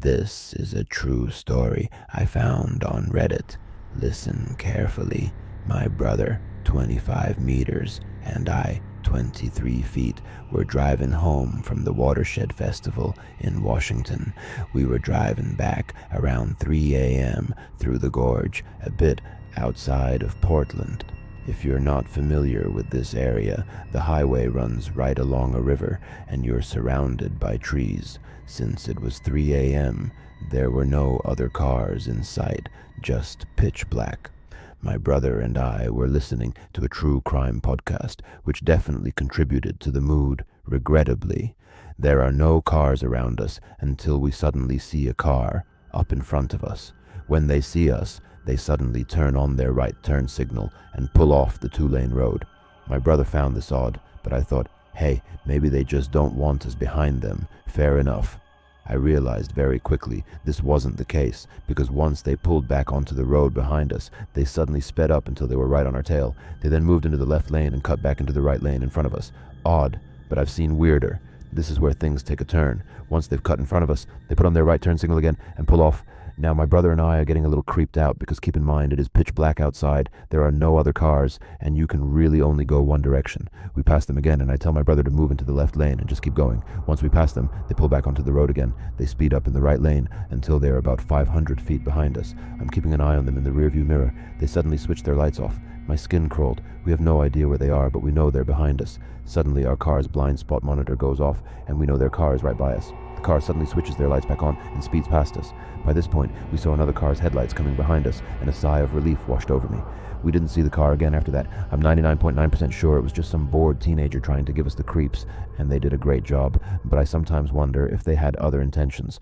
This is a true story I found on Reddit. Listen carefully. My brother, 25 meters, and I, 23 feet, were driving home from the Watershed Festival in Washington. We were driving back around 3 a.m. through the gorge, a bit outside of Portland. If you're not familiar with this area, the highway runs right along a river, and you're surrounded by trees. Since it was 3 a.m., there were no other cars in sight, just pitch black. My brother and I were listening to a true crime podcast, which definitely contributed to the mood, regrettably. There are no cars around us until we suddenly see a car up in front of us. When they see us, they suddenly turn on their right turn signal and pull off the two-lane road. My brother found this odd, but I thought, hey, maybe they just don't want us behind them. Fair enough. I realized very quickly this wasn't the case, because once they pulled back onto the road behind us, they suddenly sped up until they were right on our tail. They then moved into the left lane and cut back into the right lane in front of us. Odd, but I've seen weirder. This is where things take a turn. Once they've cut in front of us, they put on their right turn signal again and pull off. Now my brother and I are getting a little creeped out because keep in mind it is pitch black outside, there are no other cars, and you can really only go one direction. We pass them again and I tell my brother to move into the left lane and just keep going. Once we pass them, they pull back onto the road again. They speed up in the right lane until they are about 500 feet behind us. I'm keeping an eye on them in the rearview mirror. They suddenly switch their lights off. My skin crawled. We have no idea where they are, but we know they're behind us. Suddenly our car's blind spot monitor goes off and we know their car is right by us. The car suddenly switches their lights back on and speeds past us. By this point, we saw another car's headlights coming behind us, and a sigh of relief washed over me. We didn't see the car again after that. I'm 99.9% sure it was just some bored teenager trying to give us the creeps, and they did a great job, but I sometimes wonder if they had other intentions.